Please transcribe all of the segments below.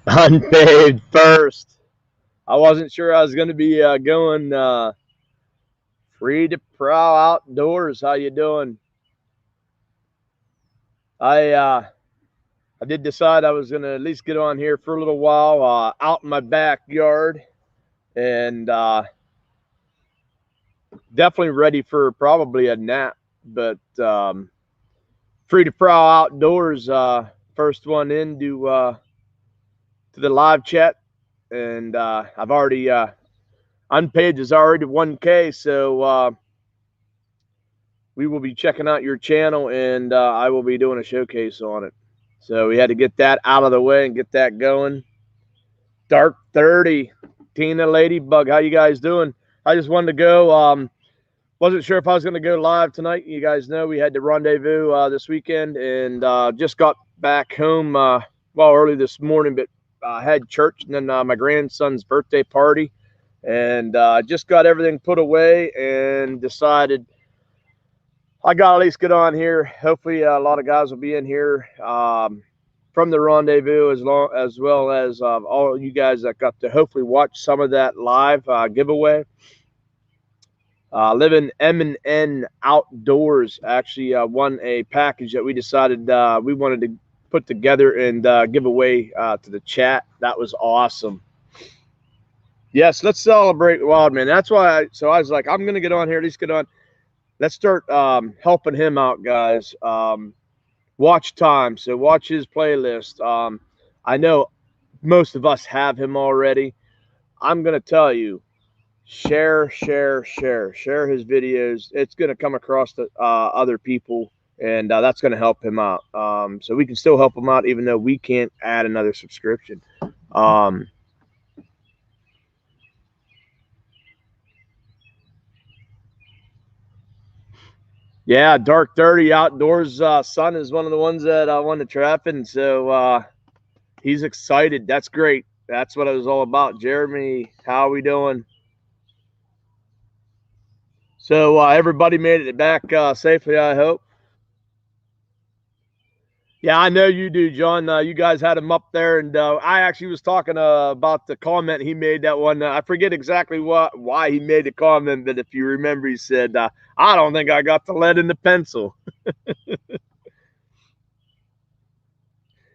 Unpaid first. I wasn't sure I was going to be going free to prowl outdoors. How you doing? I uh, I did decide I was going to at least get on here for a little while out in my backyard, and definitely ready for probably a nap. But free to prowl outdoors. First one into to the live chat, and I've already unpaid is already 1K, so we will be checking out your channel, and I will be doing a showcase on it. So we had to get that out of the way and get that going. Dark 30, Tina Ladybug, how you guys doing? I just wanted to go. Wasn't sure if I was going to go live tonight. You guys know we had the rendezvous this weekend, and just got back home early this morning, but I had church and then my grandson's birthday party, and just got everything put away and decided I got to at least get on here. Hopefully, a lot of guys will be in here from the rendezvous, as well as all you guys that got to hopefully watch some of that live giveaway. Living M&N Outdoors actually won a package that we decided we wanted to put together and give away to the chat. That was awesome. Yes, let's celebrate Wildman. That's why. I was like, I'm going to get on here. At least get on. Let's start helping him out, guys. Watch time. So watch his playlist. I know most of us have him already. I'm going to tell you, share his videos. It's going to come across to other people, and that's going to help him out. So we can still help him out, even though we can't add another subscription. Yeah, Dark 30 Outdoors son is one of the ones that I won the trapping, so he's excited. That's great. That's what it was all about. Jeremy, how are we doing? So everybody made it back safely, I hope. Yeah, I know you do, John. You guys had him up there, and I actually was talking about the comment he made that one. I forget exactly why he made the comment, but if you remember, he said, "I don't think I got the lead in the pencil."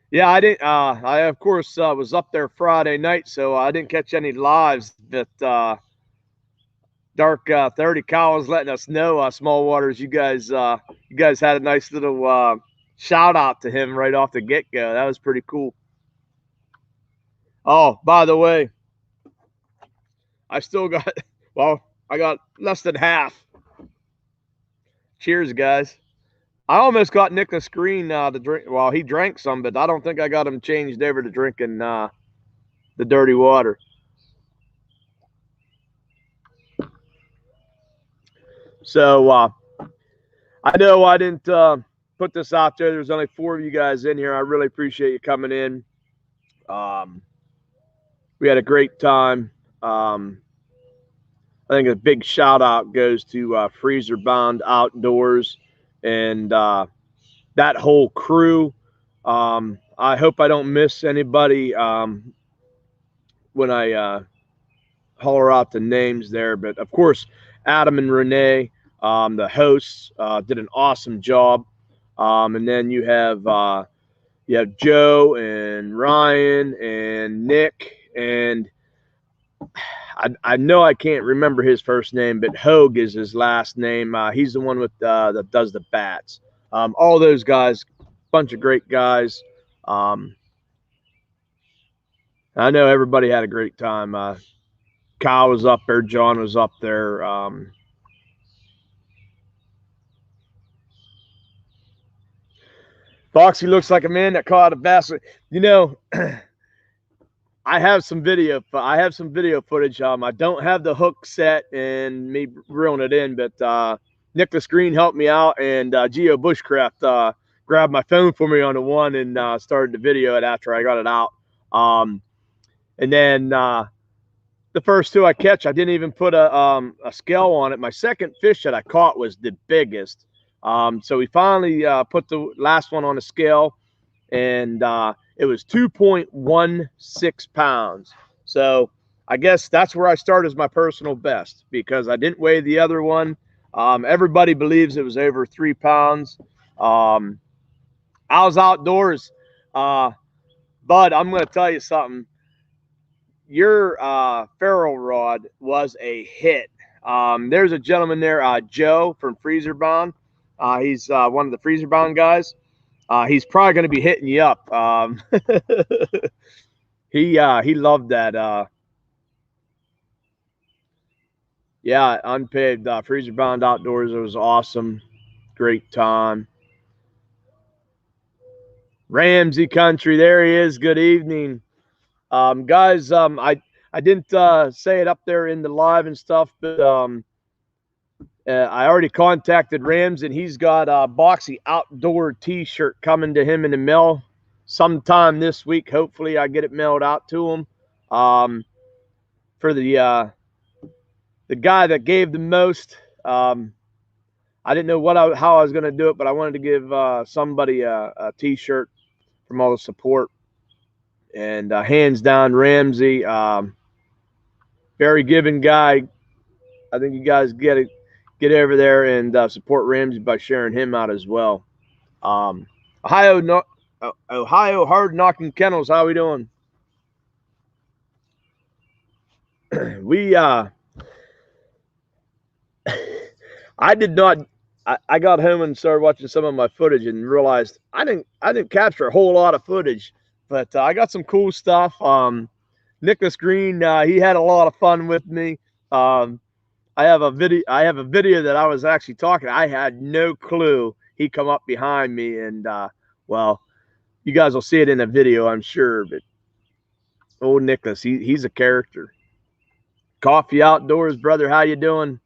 Yeah, I didn't. I of course was up there Friday night, so I didn't catch any lives. But Dark 30 Kyle was letting us know, Small Waters, you guys had a nice little shout out to him right off the get go. That was pretty cool. Oh, by the way, I still got I got less than half. Cheers, guys. I almost got Nicholas Green to drink. Well, he drank some, but I don't think I got him changed over to drinking the dirty water. So I know I didn't put this out there. There's only 4 of you guys in here. I really appreciate you coming in. We had a great time. I think a big shout out goes to Freezer Bound Outdoors and that whole crew. I hope I don't miss anybody when I holler out the names there. But of course, Adam and Renee, the hosts, did an awesome job. And then you have Joe and Ryan and Nick, and I know I can't remember his first name, but Hogue is his last name. He's the one with that does the bats. All those guys, bunch of great guys. I know everybody had a great time. Kyle was up there. John was up there. Foxy looks like a man that caught a bass. You know, I have some video. I have some video footage. I don't have the hook set and me reeling it in, but Nicholas Green helped me out, and Geo Bushcraft grabbed my phone for me on the one and started the video it after I got it out. And then the first 2 I catch, I didn't even put a scale on it. My second fish that I caught was the biggest. So we finally put the last one on the scale, and it was 2.16 pounds. So I guess that's where I start as my personal best, because I didn't weigh the other one. Everybody believes it was over 3 pounds. I was outdoors. Bud, I'm going to tell you something. Your ferrule rod was a hit. There's a gentleman there, Joe from Freezer Bound. He's one of the Freezer Bound guys. He's probably going to be hitting you up. He loved that. Yeah, unpaved Freezer Bound Outdoors. It was awesome. Great time. Ramsey Country, there he is. Good evening. Guys, I didn't say it up there in the live and stuff, but I already contacted Rams, and he's got a Boxy Outdoor t-shirt coming to him in the mail sometime this week. Hopefully I get it mailed out to him. For the guy that gave the most, I didn't know how I was going to do it, but I wanted to give somebody a t-shirt from all the support. And hands down, Ramsey, very giving guy. I think you guys get over there and support Ramsey by sharing him out as well. Ohio Hard Knocking Kennels, how we doing? I did not. I got home and started watching some of my footage and realized I didn't capture a whole lot of footage, but I got some cool stuff. Nicholas Green, he had a lot of fun with me. I have a video that I was actually talking. I had no clue he come up behind me, and well, you guys will see it in the video, I'm sure. But old Nicholas, he's a character. Coffee Outdoors, brother, how you doing?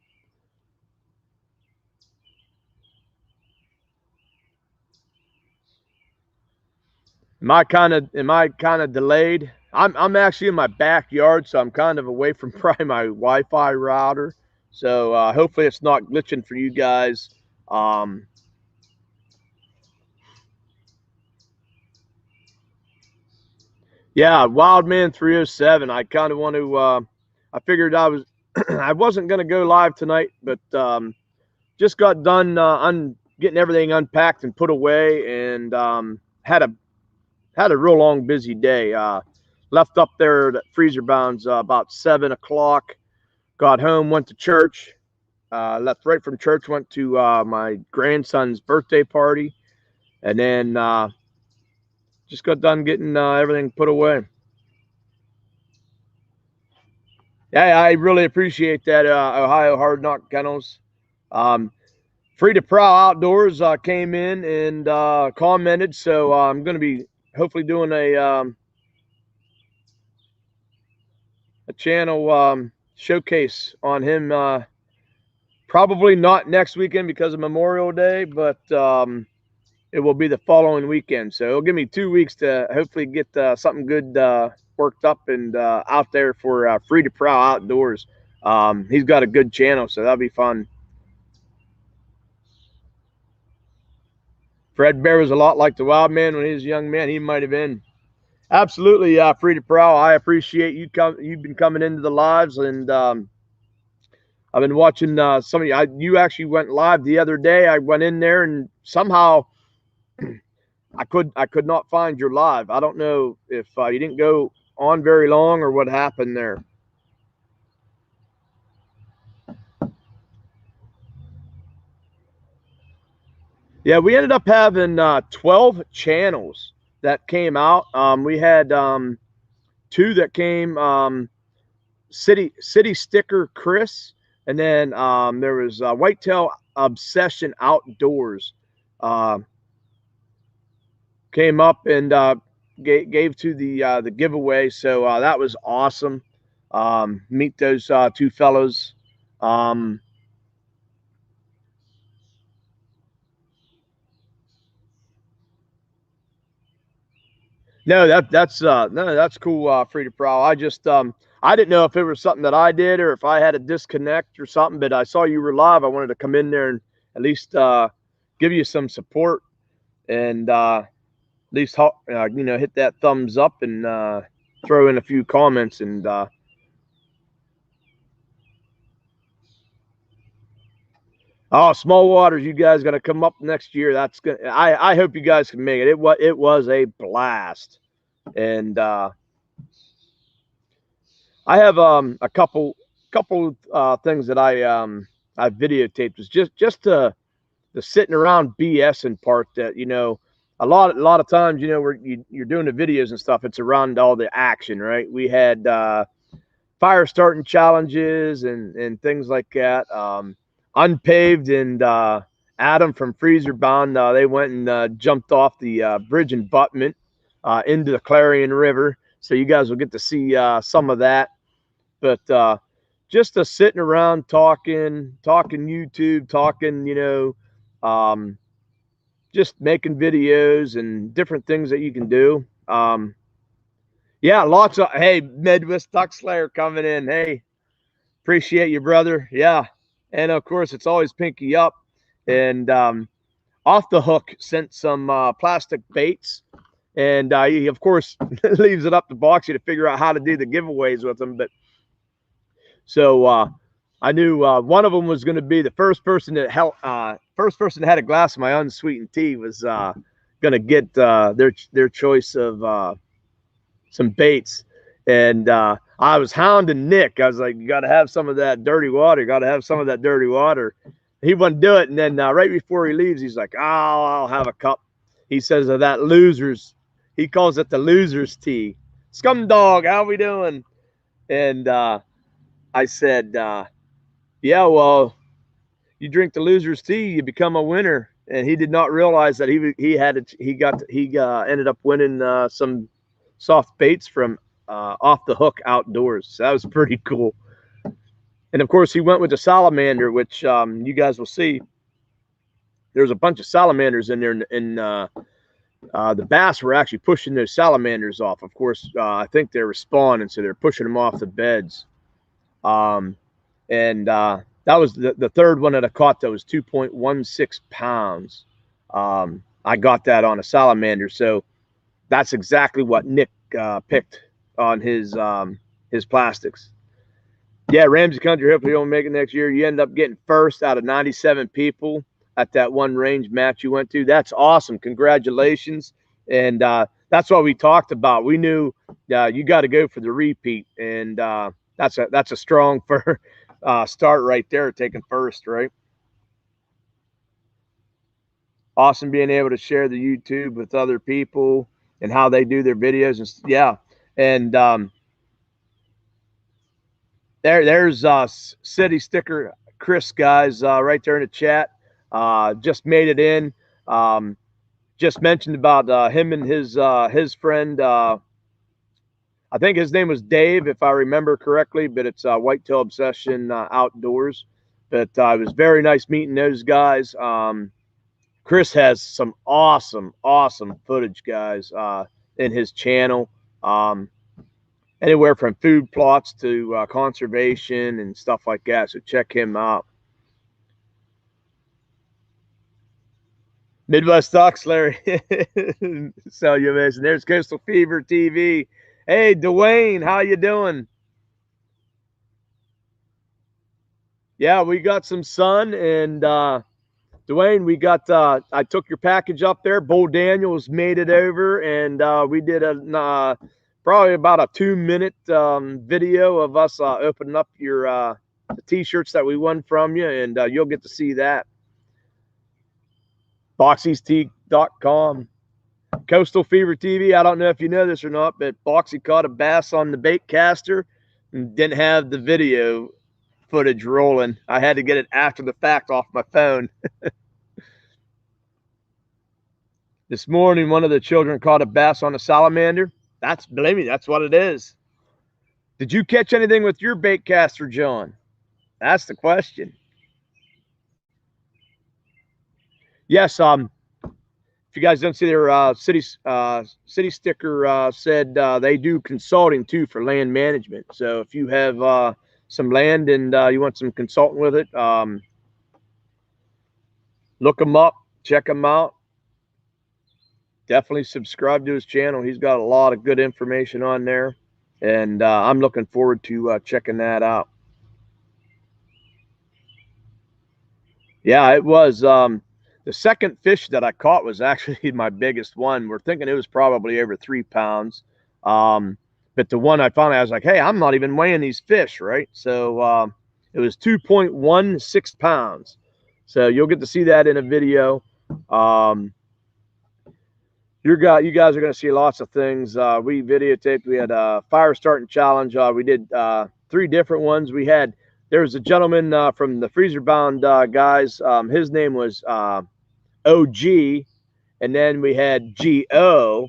Am I kind of delayed? I'm actually in my backyard, so I'm kind of away from probably my Wi-Fi router. So hopefully it's not glitching for you guys. Yeah, Wildman 307. I kind of want to. I figured I wasn't going to go live tonight, but just got done getting everything unpacked and put away, and had a real long, busy day. Left up there at Freezer Bounds about 7 o'clock. Got home, went to church. Left right from church, went to my grandson's birthday party, and then just got done getting everything put away. Yeah, I really appreciate that, Ohio Hard Knock Kennels. Free to Prowl Outdoors came in and commented, so I'm going to be hopefully doing a channel showcase on him. Probably not next weekend because of Memorial Day, but it will be the following weekend. So it'll give me 2 weeks to hopefully get something good worked up and out there for Free to Prowl Outdoors. He's got a good channel, so that'll be fun. Fred Bear was a lot like the Wildman when he was a young man. He might have been. Absolutely, Free to Prowl. I appreciate you. You've been coming into the lives, and I've been watching some of you. You actually went live the other day. I went in there, and somehow I could not find your live. I don't know if you didn't go on very long or what happened there. Yeah, we ended up having 12 channels that came out. We had 2 that came, City Sticker Chris, and then there was Whitetail Obsession Outdoors came up and gave to the giveaway. So that was awesome. Meet those 2 fellows. No, that's cool. Free to Prowl. I just I didn't know if it was something that I did or if I had a disconnect or something. But I saw you were live. I wanted to come in there and at least give you some support. And least you know, hit that thumbs up and throw in a few comments. And oh, small waters, you guys got to come up next year. That's good. I hope you guys can make it. It was a blast. And I have a couple things that I videotaped. Was just the sitting around BSing part that, you know, a lot of times, you know, where you're doing the videos and stuff, it's around all the action, right? We had fire starting challenges and things like that. Unpaved and Adam from Freezer Bond, they went and jumped off the bridge abutment into the Clarion River. So you guys will get to see some of that. But just sitting around talking YouTube, talking, you know, just making videos and different things that you can do. Yeah, lots of, hey, Midwest Duck Slayer coming in. Hey, appreciate you, brother. Yeah. And of course, it's always Pinky Up. And Off the Hook sent some plastic baits. And he, of course, leaves it up to Boxy to figure out how to do the giveaways with them. But so I knew one of them was going to be the first person that had a glass of my unsweetened tea was going to get their choice of some baits. And I was hounding Nick. I was like, you got to have some of that dirty water. You got to have some of that dirty water. He wouldn't do it. And then right before he leaves, he's like, oh, I'll have a cup. He says of that losers. He calls it the loser's tea. Scum dog, how we doing? And I said, yeah, well, you drink the loser's tea, you become a winner. And he did not realize that he ended up winning some soft baits from Off the Hook Outdoors. So that was pretty cool. And of course, he went with the salamander, which you guys will see. There's a bunch of salamanders in there, and the bass were actually pushing those salamanders off. Of course, I think they were spawning, so they're pushing them off the beds. And that was the third one that I caught that was 2.16 pounds. I got that on a salamander. So that's exactly what Nick picked on his plastics. Yeah, Ramsey Country, hopefully you'll make it next year. You end up getting first out of 97 people at that one range match you went to. That's awesome. Congratulations. And that's what we talked about. We knew you got to go for the repeat. And that's a strong start right there, taking first, right? Awesome being able to share the YouTube with other people and how they do their videos. And yeah. And there's City Sticker Chris, guys, right there in the chat. Just made it in. Just mentioned about him and his friend. I think his name was Dave, if I remember correctly, but it's Whitetail Obsession Outdoors. But it was very nice meeting those guys. Chris has some awesome footage, guys, in his channel. Anywhere from food plots to conservation and stuff like that. So check him out. Midwest Ducks, Larry. So you mentioned there's Coastal Fever TV. Hey, Dwayne, how you doing? Yeah, we got some sun, and Dwayne, we got. I took your package up there. Bull Daniels made it over, and we did a probably about a 2-minute video of us opening up your the t-shirts that we won from you, and you'll get to see that. Boxy'sTea.com. Coastal Fever TV. I don't know if you know this or not, but Boxy caught a bass on the bait caster and didn't have the video footage rolling. I had to get it after the fact off my phone. This morning, one of the children caught a bass on a salamander. Believe me, that's what it is. Did you catch anything with your bait caster, John? That's the question. Yes, if you guys don't see their city sticker said they do consulting too for land management. So if you have some land and you want some consulting with it, look them up, check them out. definitely subscribe to his channel. He's got a lot of good information on there, and I'm looking forward to checking that out. Yeah, it was the second fish that I caught was actually my biggest one. We're thinking it was probably over 3 pounds. But the one I finally, I was like, hey, I'm not even weighing these fish, right? So it was 2.16 pounds. So you'll get to see that in a video. You guys are going to see lots of things. We videotaped. We had a fire starting challenge. We did 3 different ones. There was a gentleman from the Freezer Bound guys. His name was OG, and then we had GO.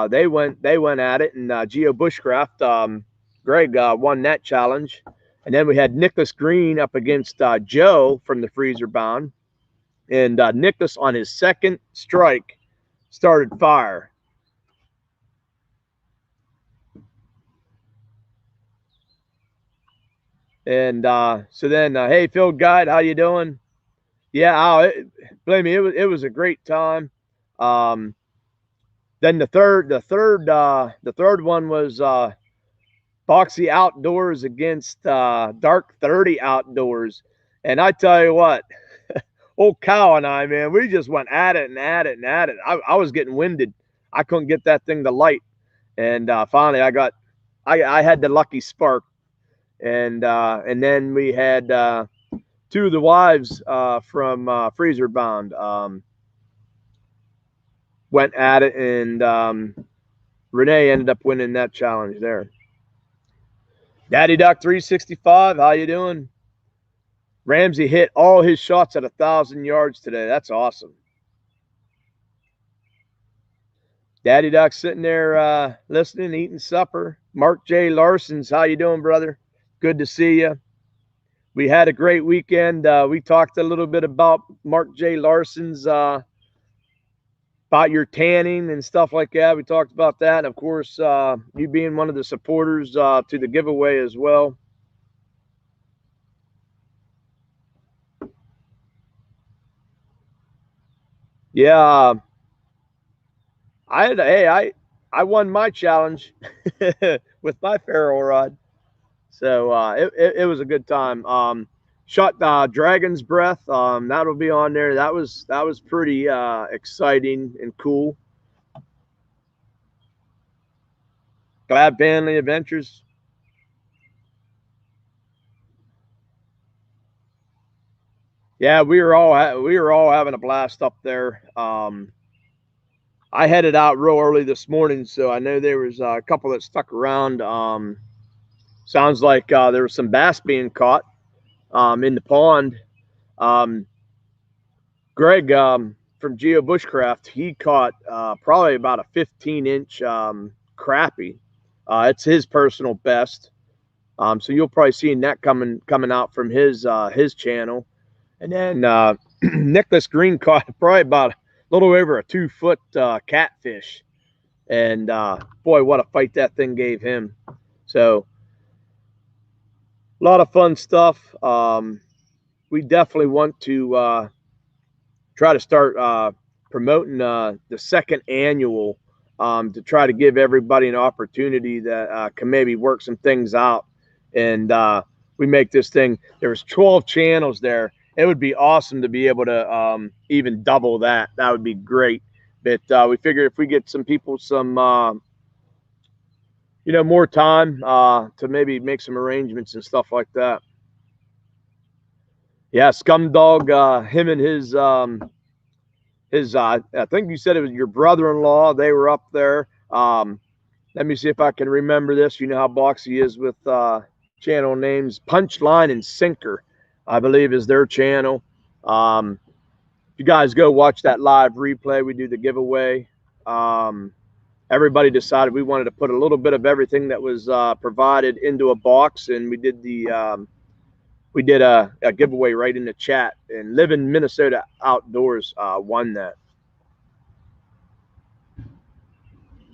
They went at it, and Geo Bushcraft. Greg won that challenge, and then we had Nicholas Green up against Joe from the Freezer Bound, and Nicholas on his second strike started fire. And so then, hey, Field Guide, how you doing? Yeah, believe me, it was a great time. Then the third one was Boxy Outdoors against Dark 30 Outdoors, and I tell you what, old Cow and I, man, we just went at it and at it and at it. I was getting winded. I couldn't get that thing to light, and finally I had the lucky spark, and then we had 2 of the wives from Freezer Bound went at it, and Renee ended up winning that challenge there. Daddy Duck 365, how you doing? Ramsey hit all his shots at 1,000 yards today. That's awesome. Daddy Duck sitting there listening, eating supper. Mark J. Larson's, how you doing, brother? Good to see you. We had a great weekend. We talked a little bit about Mark J. Larson's, about your tanning and stuff like that. We talked about that. And of course, you being one of the supporters to the giveaway as well. Yeah. I won my challenge with my ferrule rod. So it was a good time. Shot Dragon's Breath. That'll be on there. That was pretty exciting and cool. Glad Family Adventures. Yeah, we were all having a blast up there. I headed out real early this morning, so I know there was a couple that stuck around. Sounds like there was some bass being caught in the pond. Greg from Geo Bushcraft, he caught probably about a 15-inch crappie. It's his personal best. So you'll probably see that coming out from his channel. And then Nicholas Green caught probably about a little over a 2-foot catfish. And boy, what a fight that thing gave him. So a lot of fun stuff. We definitely want to try to start promoting the second annual to try to give everybody an opportunity that can maybe work some things out. And we make this thing, there was 12 channels there. It would be awesome to be able to even double that. That would be great. But we figured if we get some people some, more time to maybe make some arrangements and stuff like that. Yeah, Scumdog, him and his I think you said it was your brother-in-law. They were up there. Let me see if I can remember this. You know how Boxy is with channel names. Punchline and Sinker, I believe, is their channel. If you guys go watch that live replay, we do the giveaway. Everybody decided we wanted to put a little bit of everything that was provided into a box, and we did a giveaway right in the chat. And Live in Minnesota Outdoors won that.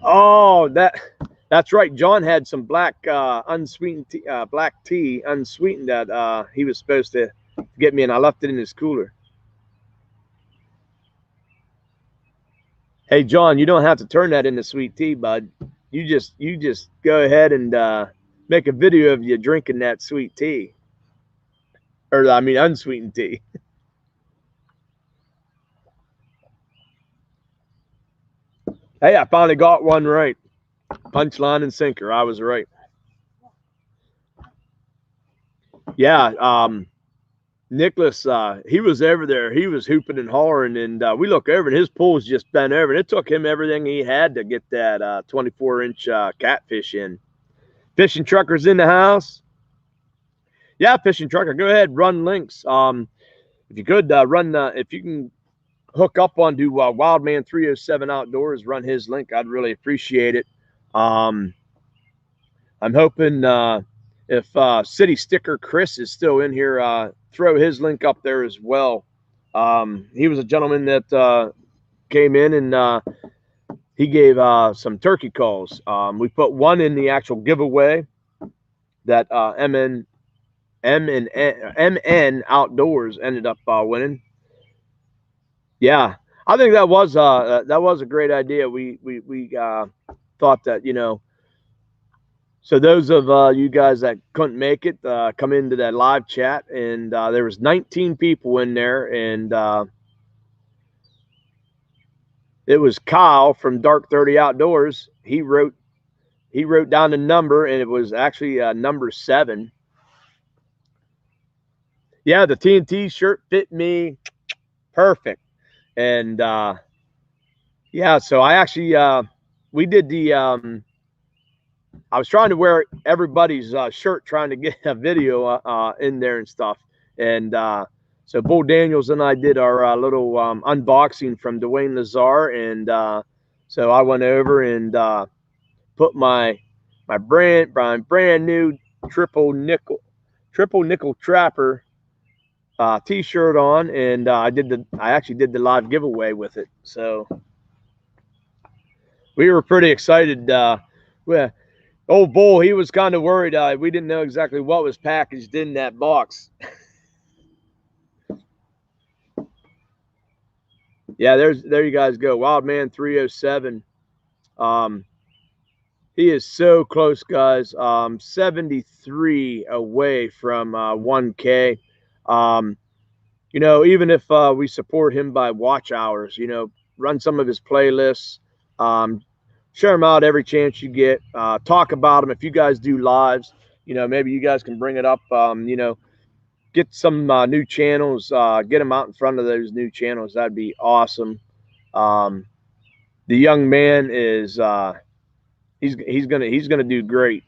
Oh, that's right. John had some black unsweetened tea, black tea unsweetened that he was supposed to get me, and I left it in his cooler. Hey, John, you don't have to turn that into sweet tea, bud. You just go ahead and make a video of you drinking that sweet tea. Or, I mean, unsweetened tea. Hey, I finally got one right. Punchline and sinker. I was right. Yeah, Nicholas, he was over there. He was hooping and hollering, and we look over, and his pool's just bent over. And it took him everything he had to get that 24-inch catfish in. Fishing truckers in the house. Yeah, fishing trucker, go ahead, run links. If you could run, if you can hook up onto Wildman 307 Outdoors, run his link. I'd really appreciate it. I'm hoping if City Sticker Chris is still in here, throw his link up there as well. He was a gentleman that came in and he gave some turkey calls. We put one in the actual giveaway that MN Outdoors ended up winning. Yeah, I think that was a great idea. We thought that, you know. So those of you guys that couldn't make it, come into that live chat, and there was 19 people in there, and it was Kyle from Dark 30 Outdoors. He wrote down the number, and it was actually number 7. Yeah, the TNT shirt fit me perfect, and yeah, so I actually we did the I was trying to wear everybody's shirt, trying to get a video in there and stuff. And so Bo Daniels and I did our little unboxing from Dwayne Lazar. And so I went over and put my brand new triple nickel trapper t-shirt on, and I actually did the live giveaway with it. So we were pretty excited. Old Bull, he was kind of worried. We didn't know exactly what was packaged in that box. Yeah, there you guys go. Wildman 307. He is so close, guys. 73 away from 1K. You know, even if we support him by watch hours, you know, run some of his playlists. Share them out every chance you get. Talk about them. If you guys do lives, you know, maybe you guys can bring it up. You know, get some new channels. Get them out in front of those new channels. That'd be awesome. The young man is he's gonna do great.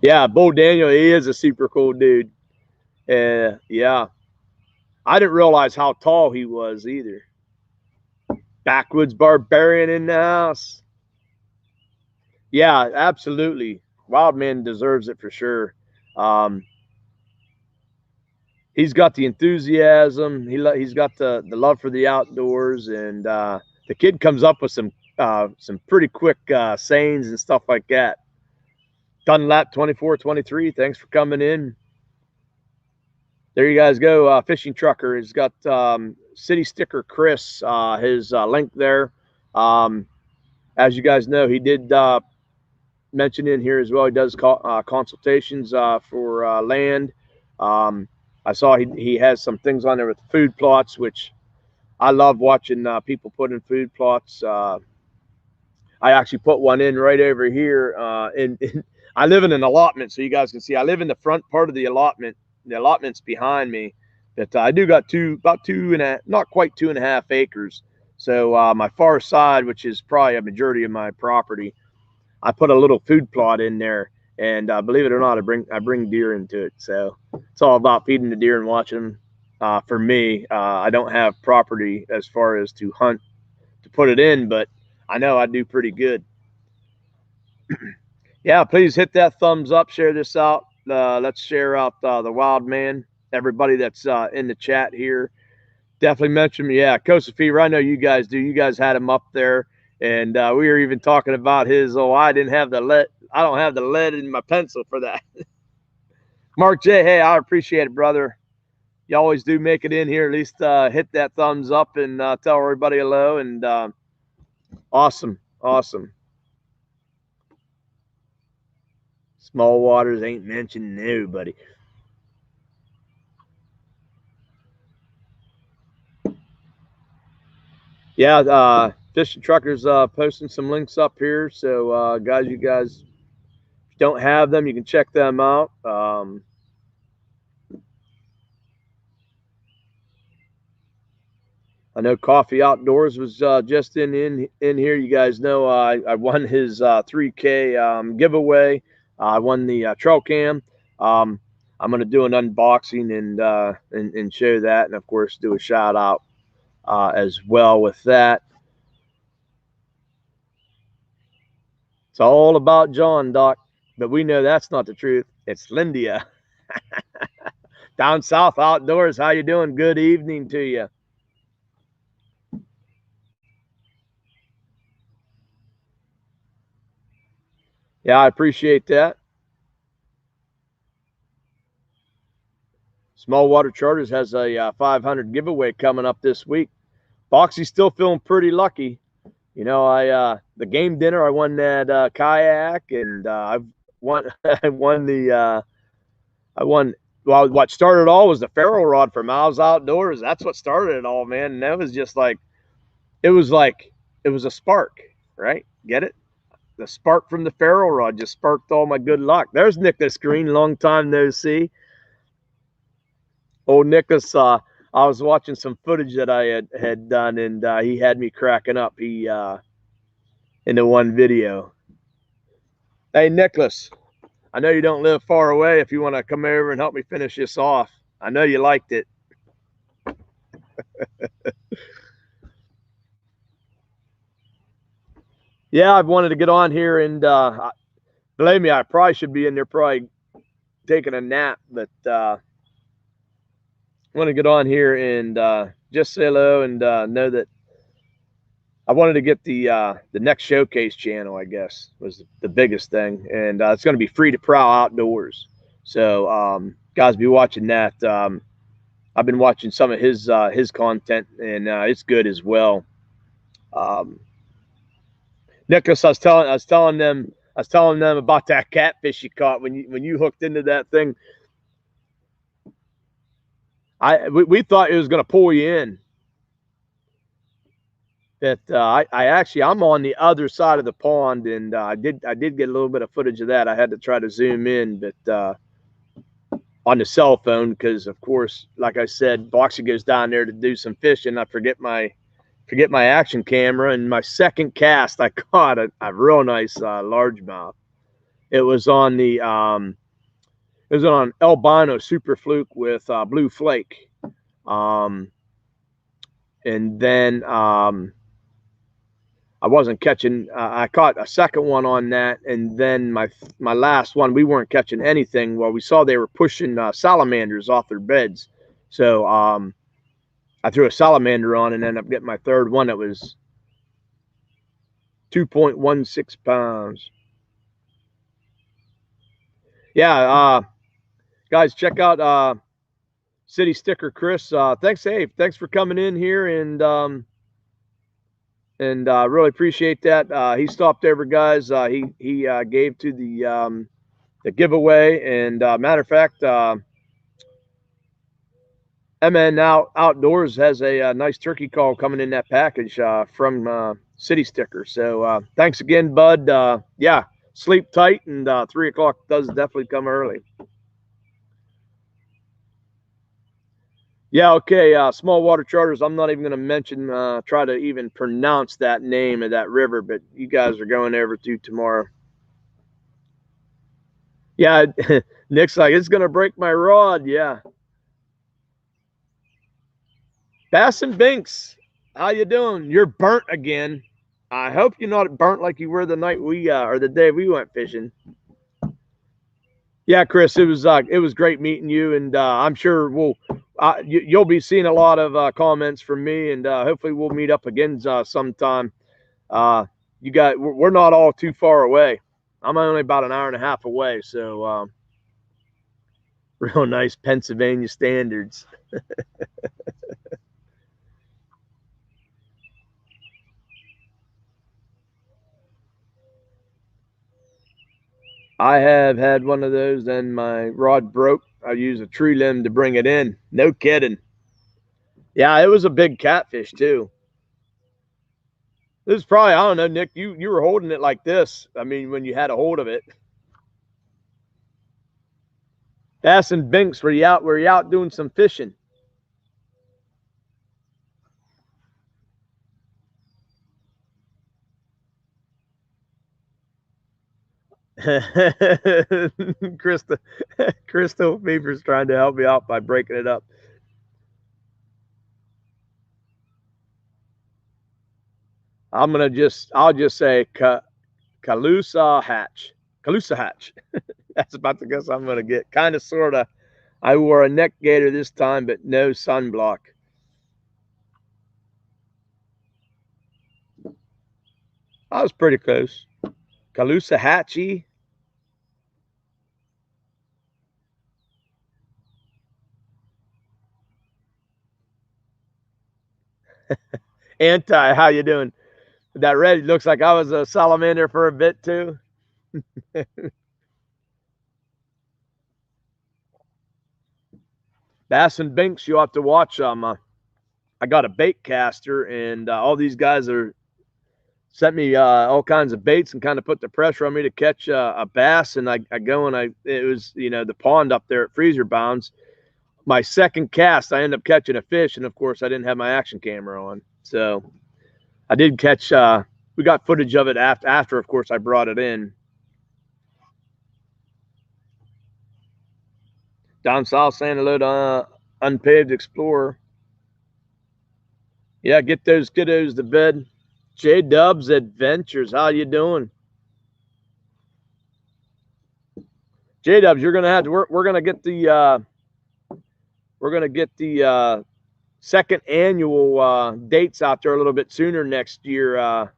Yeah, Bo Daniel, he is a super cool dude. Yeah. I didn't realize how tall he was either. Backwoods Barbarian in the house. Yeah, absolutely. Wildman deserves it for sure. He's got the enthusiasm. He's got the love for the outdoors, and the kid comes up with some pretty quick sayings and stuff like that. Dunlap 2423, thanks for coming in. There you guys go. Fishing Trucker has got City Sticker Chris, his link there. As you guys know, he did mention in here as well. He does consultations for land. I saw he has some things on there with food plots, which I love watching people put in food plots. I actually put one in right over here. I live in an allotment, so you guys can see. I live in the front part of the allotment. The allotment's behind me, but I do got about 2.5, not quite 2.5 acres. So my far side, which is probably a majority of my property, I put a little food plot in there, and believe it or not, I bring deer into it. So it's all about feeding the deer and watching them. For me, I don't have property as far as to hunt to put it in, but I know I do pretty good. Yeah, please hit that thumbs up, share this out. Let's share out the Wildman. Everybody that's in the chat here, definitely mention me. Yeah, Costa Fever, I know you guys do. You guys had him up there, and we were even talking about his. Oh, I didn't have the lead. I don't have the lead in my pencil for that. Mark J, hey, I appreciate it, brother. you always do make it in here, at least hit that thumbs up and tell everybody hello. And awesome. Small waters ain't mentioned nobody. Yeah, Fishing Truckers posting some links up here. So guys, you guys don't have them, you can check them out. I know Coffee Outdoors was just in here. You guys know I won his 3K giveaway. I won the trail cam. I'm going to do an unboxing and show that, and of course do a shout out as well with that. It's all about John, Doc, but we know that's not the truth. It's Lindia. Down South Outdoors, how you doing? Good evening to you. Yeah, I appreciate that. Small Water Charters has a 500 giveaway coming up this week. Boxy's still feeling pretty lucky. You know, the game dinner, I won that kayak, and I've won. I won. Well, what started it all was the ferro rod for Miles Outdoors. That's what started it all, man. And that was just like, it was a spark, right? Get it? The spark from the ferro rod just sparked all my good luck. There's Nicholas Green, long time no see. Old Nicholas, I was watching some footage that I had done, and he had me cracking up. He in the one video. Hey, Nicholas, I know you don't live far away. If you want to come over and help me finish this off, I know you liked it. Yeah, I've wanted to get on here, and believe me, I probably should be in there probably taking a nap, but I want to get on here and just say hello and know that I wanted to get the next showcase channel, I guess, was the biggest thing, and it's going to be free to prowl outdoors. So guys, be watching that. I've been watching some of his content, and it's good as well. Nicholas, I was telling them about that catfish you caught when you hooked into that thing. We thought it was going to pull you in. That I'm on the other side of the pond, and I did get a little bit of footage of that. I had to try to zoom in, but on the cell phone, because of course, like I said, Boxy goes down there to do some fishing. I forget my action camera, and my second cast I caught a real nice largemouth. It was on the albino super fluke with blue flake, and then I wasn't catching. I caught a second one on that, and then my last one, we weren't catching anything. Well, we saw they were pushing salamanders off their beds, so I threw a salamander on and ended up getting my third one. That was 2.16 pounds. Yeah, guys, check out City Sticker Chris. Thanks, Abe. Thanks for coming in here, and really appreciate that. He stopped over, guys. He gave to the giveaway, and matter of fact, MN Outdoors has a nice turkey call coming in that package from City Sticker. So thanks again, bud. Yeah, sleep tight, and 3 o'clock does definitely come early. Yeah, okay. Small Water Charters. I'm not even going to mention, try to even pronounce that name of that river, but you guys are going over to tomorrow. Yeah, Nick's like, it's going to break my rod. Yeah. Bass and Binks, how you doing? You're burnt again. I hope you're not burnt like you were the night or the day we went fishing. Yeah, Chris, it was great meeting you, and I'm sure you'll be seeing a lot of comments from me, and hopefully we'll meet up again sometime. We're not all too far away. I'm only about an hour and a half away, so Real nice Pennsylvania standards. I have had one of those and my rod broke. I used a tree limb to bring it in. No kidding. Yeah, it was a big catfish too. This is probably, I don't know, Nick, you were holding it like this. I mean, when you had a hold of it. Bass and Binks, were you out doing some fishing? Krista Crystal Fever's trying to help me out by breaking it up. I'll just say Calusa Hatch. Calusa Hatch. That's about the guess I'm gonna get. Kind of sorta. I wore a neck gaiter this time, but no sunblock. I was pretty close. Calusa Hatchy. Anti, how you doing? That red looks like I was a salamander for a bit too. Bass and Binks, you have to watch. I got a bait caster, and all these guys are sent me all kinds of baits and kind of put the pressure on me to catch a bass. And I go and it was, the pond up there at Freezer Bounds. My second cast, I end up catching a fish, and of course, I didn't have my action camera on, so I did catch. We got footage of it after, of course, I brought it in. Down south, saying hello to Unpaved Explorer. Yeah, get those kiddos to bed. J Dubs Adventures, how you doing? J Dubs, you're gonna have to. We're gonna get the. We're gonna get the second annual dates out there a little bit sooner next year.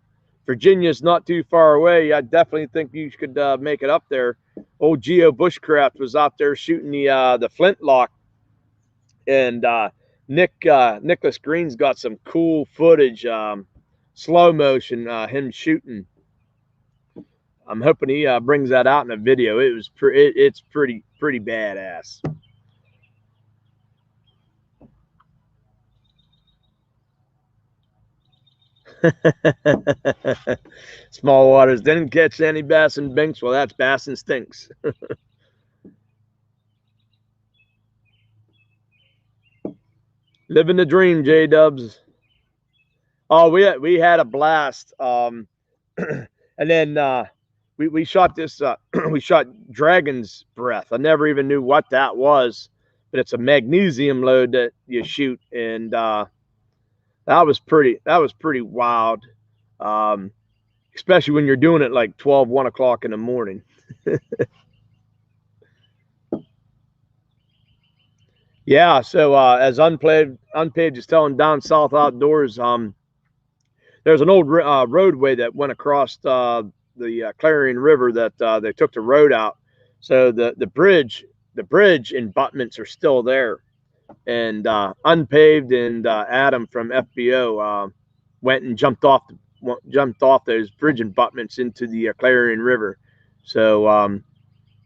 Virginia's not too far away. I definitely think you could make it up there. Old Geo Bushcraft was out there shooting the flintlock, and Nicholas Green's got some cool footage, slow motion, him shooting. I'm hoping he brings that out in a video. It's pretty badass. Small waters didn't catch any bass and binks. Well, that's bass and stinks. Living the dream, J Dubs. Oh, we had a blast. And then we shot this. We shot Dragon's Breath. I never even knew what that was, but it's a magnesium load that you shoot, and that was pretty wild. Especially when you're doing it like 12, 1 o'clock in the morning. Yeah, so as Unpaved is telling Down South Outdoors, there's an old roadway that went across the Clarion River that they took the road out. So the bridge embutments are still there, and Unpaved and Adam from FBO went and jumped off those bridge embutments into the Clarion River. So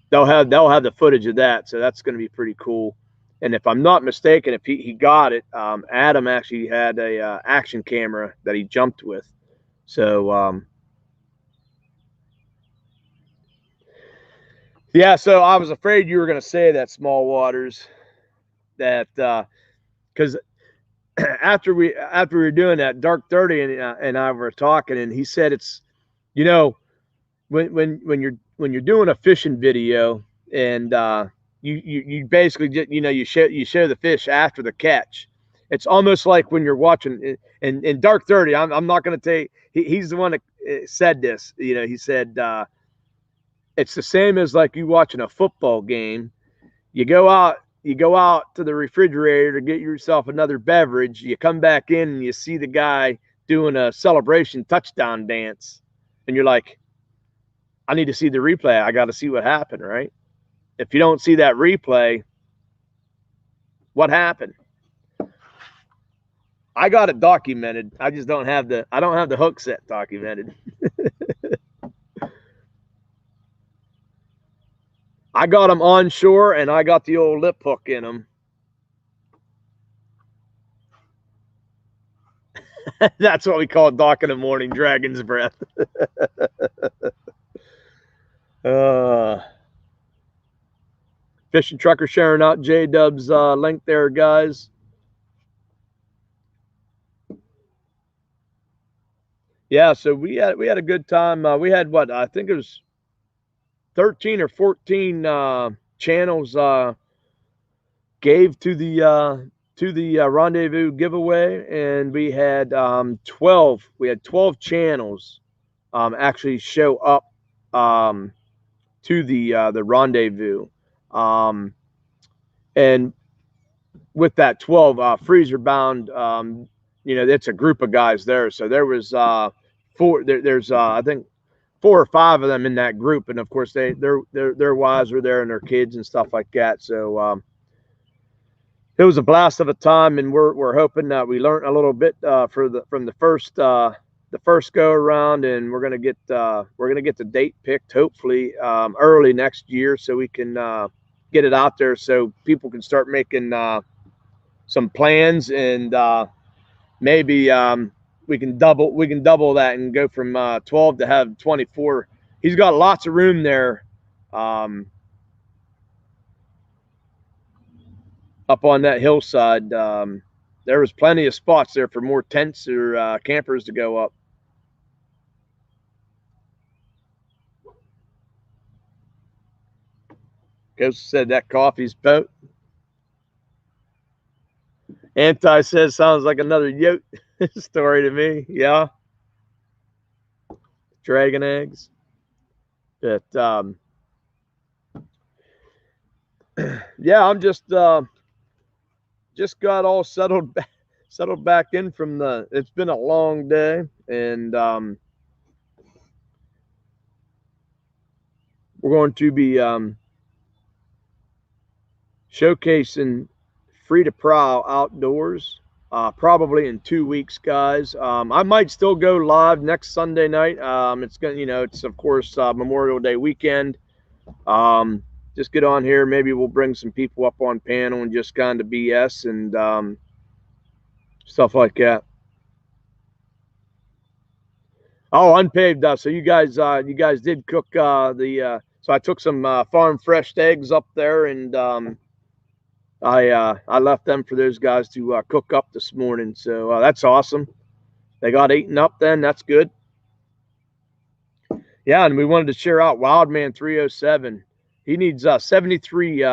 they'll have the footage of that. So that's going to be pretty cool. And if I'm not mistaken, if he got it, Adam actually had a action camera that he jumped with. So yeah, so I was afraid you were going to say that, Small Waters, that because after we were doing that, Dark 30 and I were talking, and he said it's, when you're doing a fishing video, and you basically just, you show the fish after the catch. It's almost like when you're watching in Dark 30. I'm not going to take. He's the one that said this. He said it's the same as like you watching a football game. You go out to the refrigerator to get yourself another beverage. You come back in and you see the guy doing a celebration touchdown dance, and you're like, I need to see the replay. I got to see what happened, right? If you don't see that replay, What happened? I got it documented. I just don't have the hook set documented. I got them onshore, and I got the old lip hook in them. That's what we call dock in the morning, dragon's breath. Fishing Trucker sharing out J-Dub's link there, guys. Yeah, so we had a good time. We had what, I think it was 13 or 14 channels gave to the rendezvous giveaway, and we had 12. We had 12 channels actually show up to the rendezvous, and with that 12 freezer bound, it's a group of guys there. So there was four. There's I think 4 or 5 of them in that group, and of course their wives were there and their kids and stuff like that. So it was a blast of a time, and we're hoping that we learned a little bit from the first go around, and we're gonna get the date picked hopefully early next year, so we can get it out there so people can start making some plans, and maybe we can double that and go from 12 to have 24. He's got lots of room there up on that hillside. There was plenty of spots there for more tents or campers to go up. Ghost said that coffee's potent. Anti says sounds like another yote story to me. Yeah. Dragon eggs. But yeah, I'm just got all settled back in from it's been a long day, and we're going to be showcasing Free to Prowl outdoors probably in 2 weeks, guys. I might still go live next Sunday night. It's of course Memorial Day weekend. Just get on here. Maybe we'll bring some people up on panel and just kind of BS and stuff like that. Oh, unpaved. So you guys did cook so I took some farm fresh eggs up there, and I left them for those guys to cook up this morning. So that's awesome. They got eaten up then. That's good. Yeah, and we wanted to share out Wildman 307. He needs 73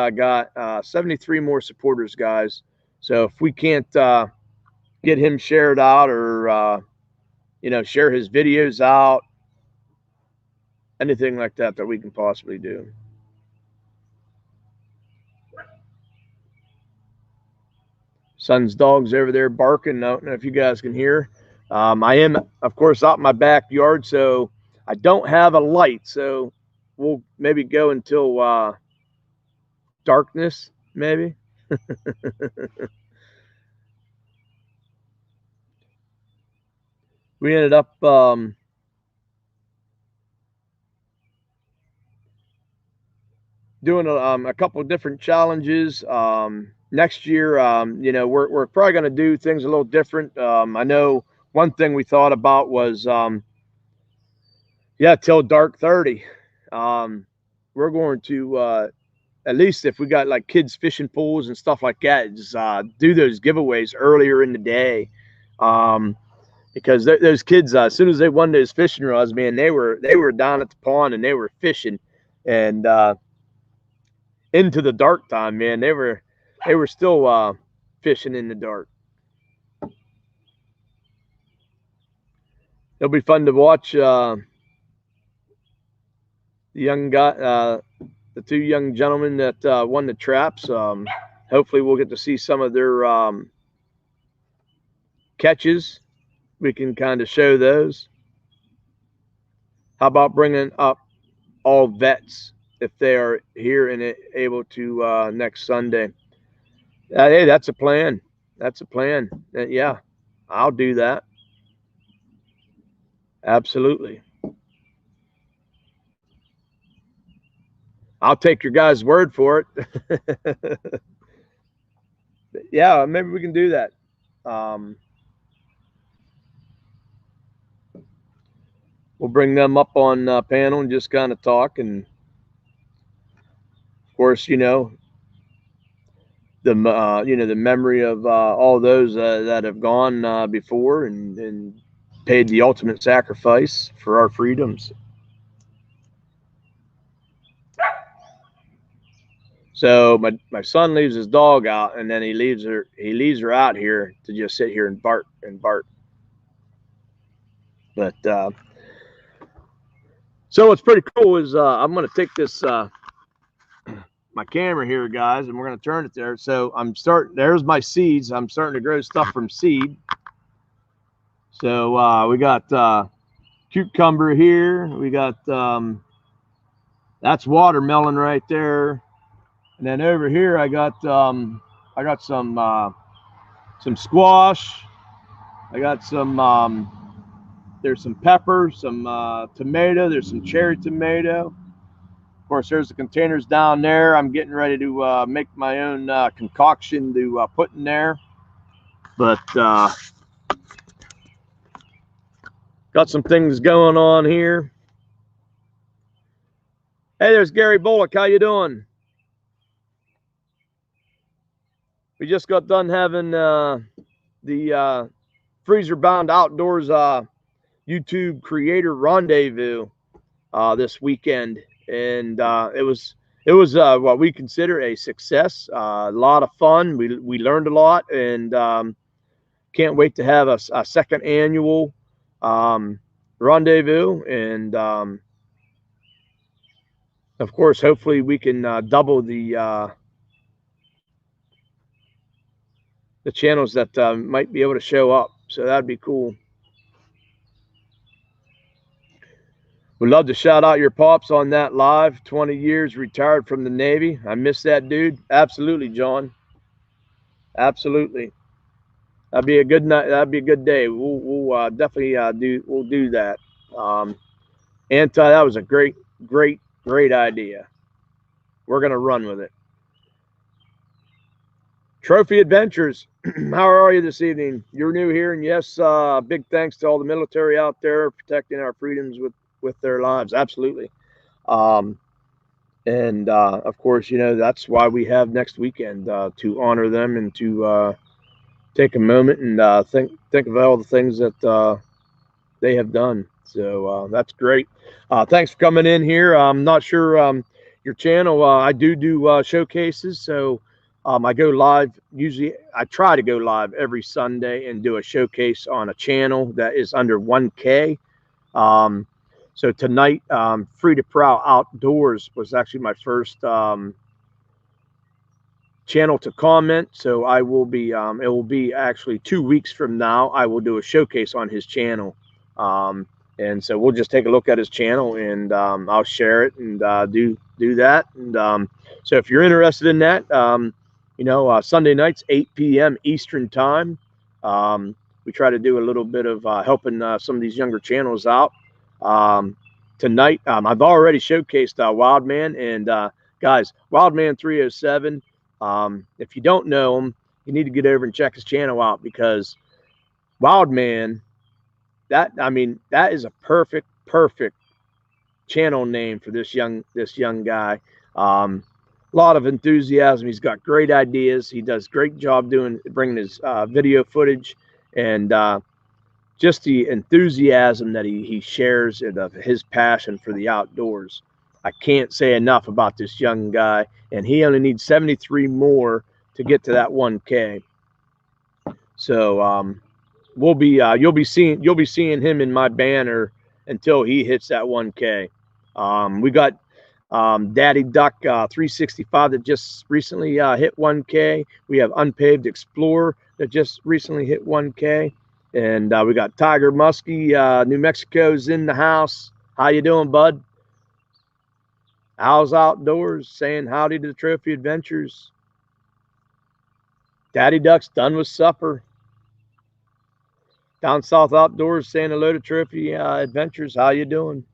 more supporters, guys. So if we can't get him shared out, or share his videos out, anything like that we can possibly do. Son's dog's over there barking. I don't know if you guys can hear. I am, of course, out in my backyard, so I don't have a light. So we'll maybe go until darkness, maybe. We ended up doing a couple of different challenges. Next year, we're probably going to do things a little different. I know one thing we thought about was, till dark 30. We're going to, at least if we got like kids fishing pools and stuff like that, just do those giveaways earlier in the day. Because those kids, as soon as they won those fishing rods, man, they were down at the pond and they were fishing, and into the dark time, man, they were still fishing in the dark. It'll be fun to watch the young guy, the 2 young gentlemen that won the traps. Hopefully, we'll get to see some of their catches. We can kind of show those. How about bringing up all vets if they are here and able to next Sunday? Hey, that's a plan. That's a plan. Yeah, I'll do that. Absolutely. I'll take your guys' word for it. Yeah, maybe we can do that. Um, we'll bring them up on panel and just kind of talk. And of course, the memory of all those that have gone before and paid the ultimate sacrifice for our freedoms. So my son leaves his dog out, and then he leaves her out here to just sit here and bark and bark. But so what's pretty cool is I'm going to take this my camera here, guys, and we're going to turn it there. So there's my seeds. I'm starting to grow stuff from seed. So we got cucumber here. We got that's watermelon right there. And then over here I got some squash. I got some there's some pepper, some tomato, there's some cherry tomato. Of course, there's the containers down there. I'm getting ready to make my own concoction to put in there. But got some things going on here. Hey, there's Gary Bullock. How you doing? We just got done having the Freezer Bound Outdoors YouTube Creator Rendezvous this weekend, and it was what we consider a success. A lot of fun. We learned a lot, and can't wait to have a second annual rendezvous. And of course, hopefully, we can double the channels that might be able to show up. So that'd be cool. Would love to shout out your pops on that live. 20 years retired from the Navy. I miss that dude. Absolutely, John. Absolutely. That'd be a good night. That'd be a good day. We'll definitely do that. That was a great idea. We're gonna run with it. Trophy Adventures. How are you this evening? You're new here, and yes, big thanks to all the military out there protecting our freedoms with their lives. Absolutely. And of course, that's why we have next weekend to honor them and to take a moment and think of all the things that they have done. So that's great. Thanks for coming in here. I'm not sure your channel. I do showcases. So I go live. Usually, I try to go live every Sunday and do a showcase on a channel that is under 1K. So tonight, Free to Prowl Outdoors was actually my first channel to comment. So I will be, it will be actually 2 weeks from now, I will do a showcase on his channel. And so we'll just take a look at his channel, and I'll share it and do that. And so if you're interested in that, Sunday nights, 8 p.m. Eastern time, we try to do a little bit of helping some of these younger channels out. Tonight, I've already showcased Wildman, and guys, Wildman 307. If you don't know him, you need to get over and check his channel out, because Wildman, that is a perfect channel name for this young guy. A lot of enthusiasm. He's got great ideas. He does great job bringing his video footage, and just the enthusiasm that he shares, and of his passion for the outdoors. I can't say enough about this young guy, and he only needs 73 more to get to that 1K. So you'll be seeing him in my banner until he hits that 1K. We got Daddy Duck 365 that just recently hit 1K. We have Unpaved Explorer that just recently hit 1K. And we got Tiger Muskie, New Mexico's in the house. How you doing, bud? How's Outdoors saying howdy to the Trophy Adventures. Daddy Duck's done with supper. Down South Outdoors saying hello to Trophy Adventures. How you doing?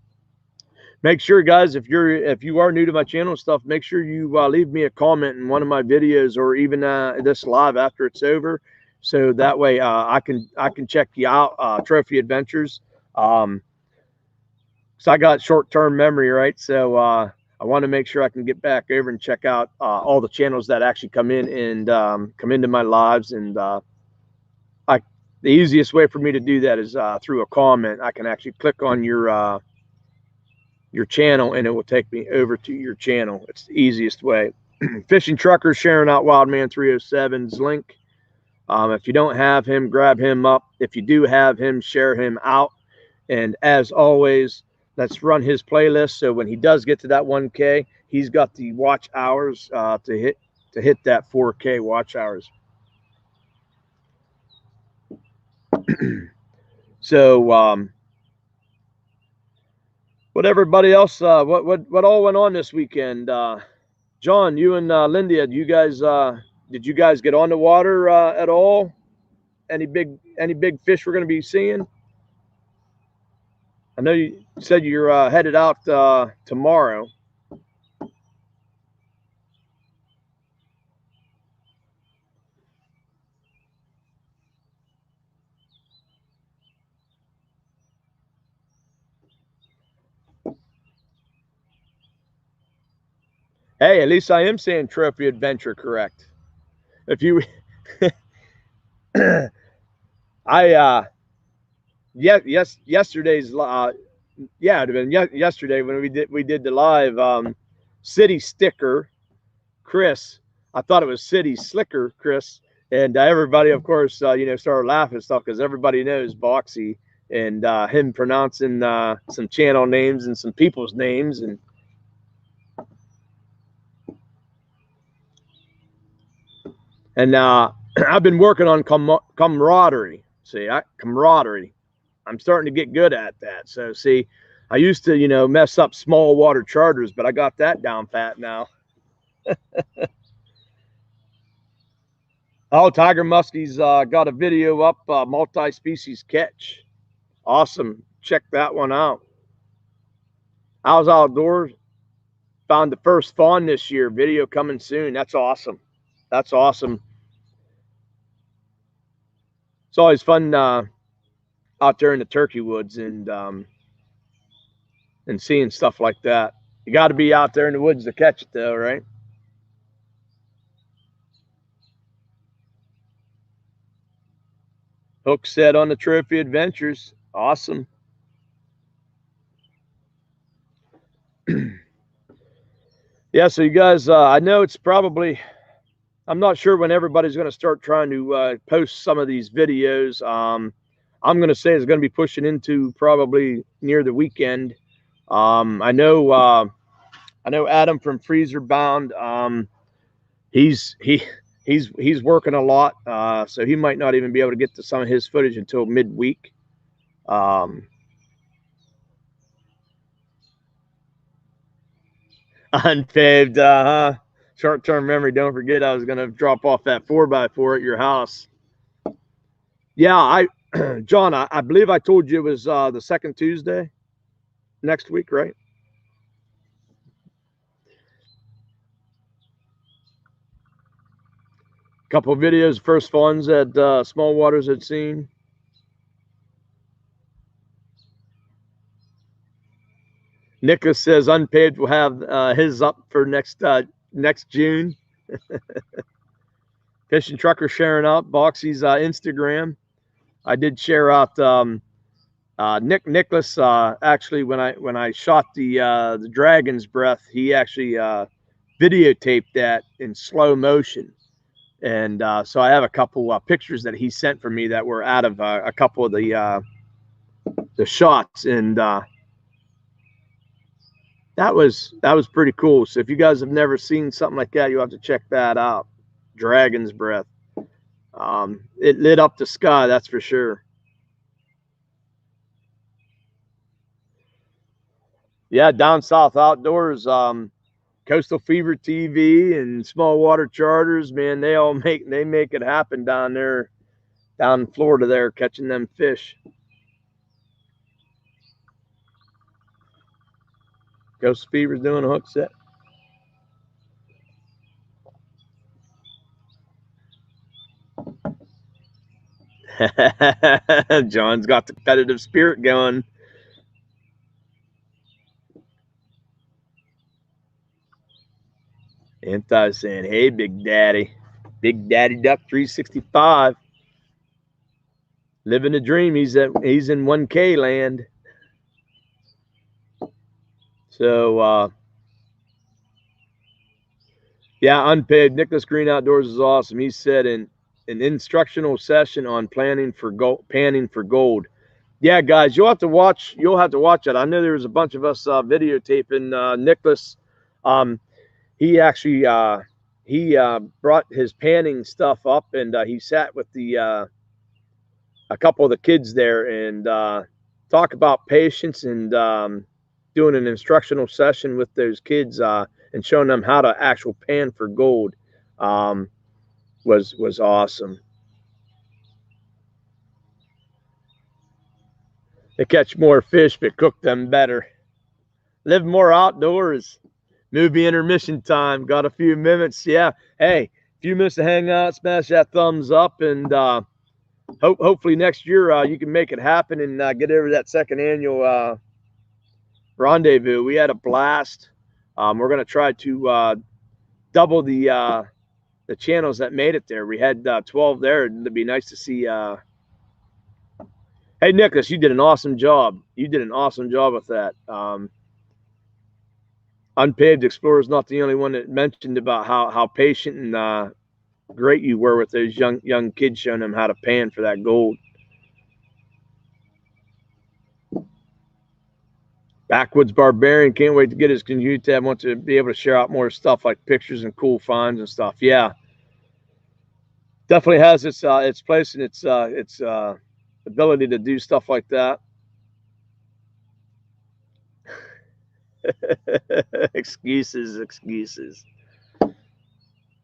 Make sure, guys, if you are new to my channel and stuff, make sure you leave me a comment in one of my videos, or even this live after it's over, so that way I can check you out, Trophy Adventures. So I got short-term memory, right? So I want to make sure I can get back over and check out all the channels that actually come in and come into my lives. And the easiest way for me to do that is through a comment. I can actually click on your channel and it will take me over to your channel. It's the easiest way. Fishing Trucker sharing out Wildman 307's link. If you don't have him, grab him up. If you do have him, share him out. And as always, let's run his playlist, so when he does get to that 1K, he's got the watch hours to hit that 4K watch hours. So what everybody else, what all went on this weekend? John, you and Linda, did you guys get on the water at all? Any big fish we're going to be seeing? I know you said you're headed out tomorrow. Hey, at least I am saying Trophy Adventure correct. If you, yesterday's yeah, it'd have been yesterday when we did the live City Sticker, Chris. I thought it was City Slicker, Chris, and everybody, of course, started laughing and stuff because everybody knows Boxy and him pronouncing some channel names and some people's names. And I've been working on camaraderie. See, camaraderie. I'm starting to get good at that. So, see, I used to, mess up small water charters, but I got that down pat now. Oh, Tiger Muskie's got a video up, multi-species catch. Awesome. Check that one out. I was outdoors. Found the first fawn this year. Video coming soon. That's awesome. That's awesome. It's always fun out there in the turkey woods and seeing stuff like that. You got to be out there in the woods to catch it, though, right? Hook set on the Trophy Adventures. Awesome. Yeah, so you guys, I know it's probably, I'm not sure when everybody's going to start trying to post some of these videos. I'm going to say it's going to be pushing into probably near the weekend. I know Adam from Freezer Bound. He's working a lot, so he might not even be able to get to some of his footage until midweek. Unpaved, short-term memory. Don't forget, I was going to drop off that 4x4 at your house. Yeah, John, I believe I told you it was the second Tuesday next week, right? Couple of videos, first fawns that Small Waters had seen. Nicholas says Unpaved will have his up for next June. Fishing Trucker sharing out Boxy's Instagram. I did share out Nicholas actually when I shot the dragon's breath, he actually videotaped that in slow motion, and so I have a couple pictures that he sent for me that were out of a couple of the shots, and that was pretty cool. So if you guys have never seen something like that, you have to check that out. Dragon's breath. It lit up the sky, that's for sure. Yeah, Down South Outdoors. Coastal Fever TV and Small Water Charters, man, they make it happen down there, down in Florida there, catching them fish. Coastal Fever's doing a hook set. John's got the competitive spirit going. Anti saying, "Hey, Big Daddy Duck 365, living the dream." He's in 1K land. So yeah, unpaid. Nicholas Green Outdoors is awesome. He said an instructional session on panning for gold. Yeah, guys, you'll have to watch it. I know there was a bunch of us videotaping Nicholas. He actually brought his panning stuff up, and he sat with a couple of the kids there and talk about patience and doing an instructional session with those kids and showing them how to actual pan for gold. Was awesome. They catch more fish, but cook them better. Live more outdoors. Movie intermission time. Got a few minutes. Yeah. Hey, if you missed the hangout, smash that thumbs up, and hopefully next year you can make it happen and get over that second annual rendezvous. We had a blast. We're going to try to double the channels that made it there. We had 12 there. It'd be nice to see. Hey, Nicholas, you did an awesome job. You did an awesome job with that. Unpaved Explorer is not the only one that mentioned about how patient and great you were with those young kids, showing them how to pan for that gold. Backwoods Barbarian, can't wait to get his community tab. Want to be able to share out more stuff like pictures and cool finds and stuff. Yeah, definitely has its place and its ability to do stuff like that. Excuses.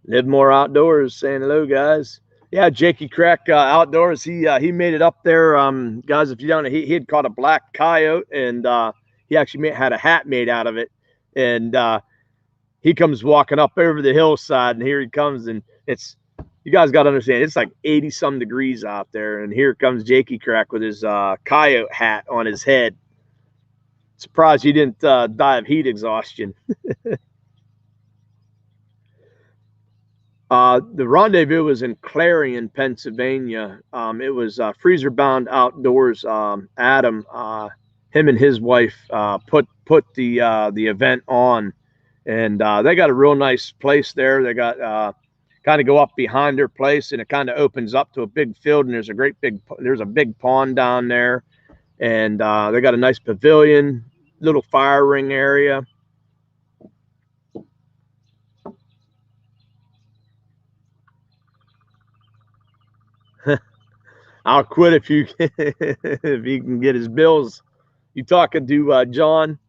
Live more outdoors. Saying hello, guys. Yeah, Jakey Crack Outdoors. He made it up there, guys. If you don't know, he had caught a black coyote, and he actually had a hat made out of it. And he comes walking up over the hillside, and here he comes, and you guys got to understand, it's like 80-some degrees out there, and here comes Jakey Crack with his coyote hat on his head. Surprised he didn't die of heat exhaustion. The rendezvous was in Clarion, Pennsylvania. It was Freezer Bound Outdoors. Adam, him and his wife put the event on, and they got a real nice place there. They got kind of go up behind their place, and it kind of opens up to a big field, and there's a big pond down there, and they got a nice pavilion, little fire ring area. I'll quit if you if he can get his bills. You talking to John?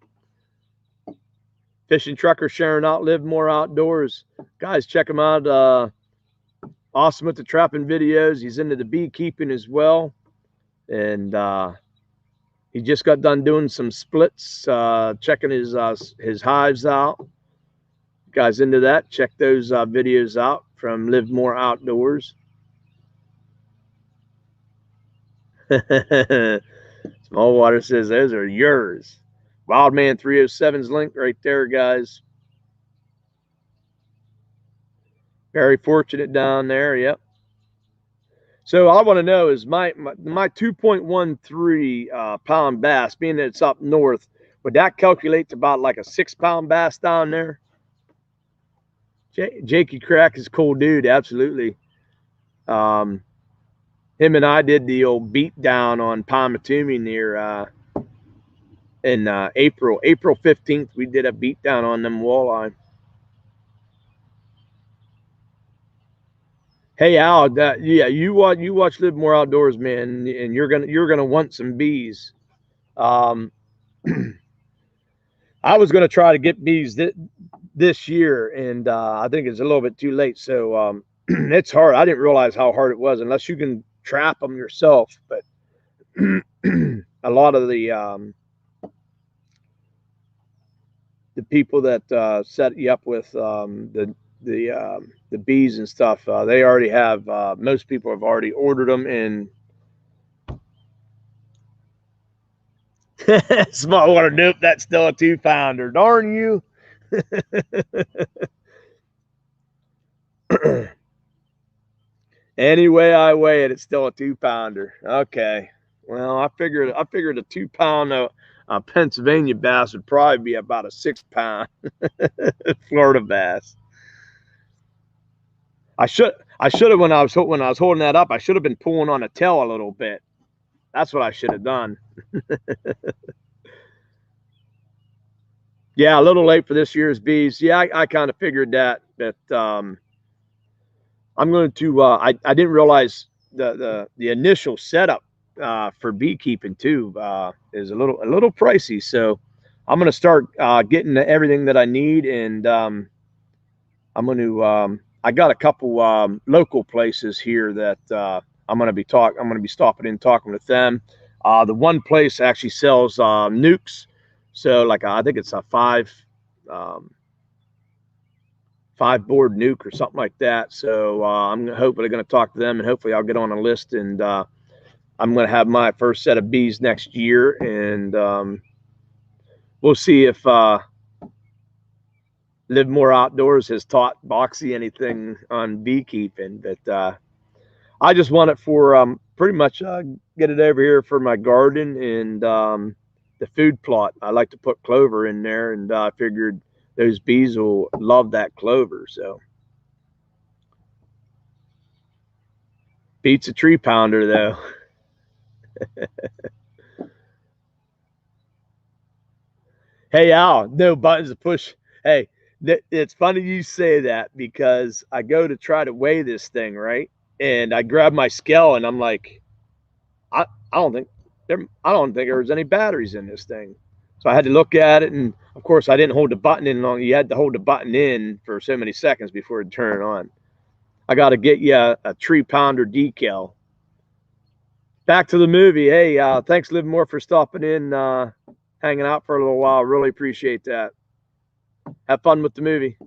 Fishing trucker sharing out, live more outdoors. Guys, check him out. Awesome with the trapping videos. He's into the beekeeping as well. And he just got done doing some splits, checking his hives out. You guys into that? Check those videos out from Live More Outdoors. Small Water says those are yours. Wildman 307's link right there, guys. Very fortunate down there. Yep. So I want to know is my 2.13 pound bass, being that it's up north, would that calculate to about like a 6-pound bass down there? Jakey Crack is a cool dude, absolutely. Him and I did the old beat down on Palmatumi near in April 15th. We did a beat down on them walleye. Hey Al, yeah, you watch Live More Outdoors, man, and you're gonna want some bees. I was gonna try to get bees this year, and I think it's a little bit too late. So it's hard. I didn't realize how hard it was unless you can trap them yourself. But a lot of the people that set you up with the bees and stuff, they already have. Most people have already ordered them, and small water. Nope, that's still a 2-pounder. Darn you. Any way I weigh it, it's still a 2-pounder. Okay. Well, I figured a 2-pound Pennsylvania bass would probably be about a 6-pound Florida bass. I should have when I was holding that up, I should have been pulling on the tail a little bit. That's what I should have done. Yeah, a little late for this year's bees. Yeah, I kind of figured that, but I'm going to. I didn't realize the initial setup for beekeeping too is a little pricey. So I'm going to start getting everything that I need, and I'm going to. I got a couple local places here that I'm going to be stopping in talking with them. The one place actually sells nukes, so like I think it's a 5-board nuke or something like that. So I'm hopefully going to talk to them, and hopefully I'll get on a list, and I'm going to have my first set of bees next year, and we'll see if Live More Outdoors has taught Boxy anything on beekeeping. But I just want it for pretty much get it over here for my garden and the food plot. I like to put clover in there, and I figured those bees will love that clover. So beats a 3-pounder though. Hey Al, no buttons to push. Hey, it's funny you say that because I go to try to weigh this thing, right? And I grab my scale and I'm like, I, I don't think I don't think there was any batteries in this thing. So I had to look at it, and of course I didn't hold the button in long. You had to hold the button in for so many seconds before it turned on. I got to get you a 3-pounder decal. Back to the movie. Hey, thanks Livermore for stopping in, hanging out for a little while. Really appreciate that. Have fun with the movie.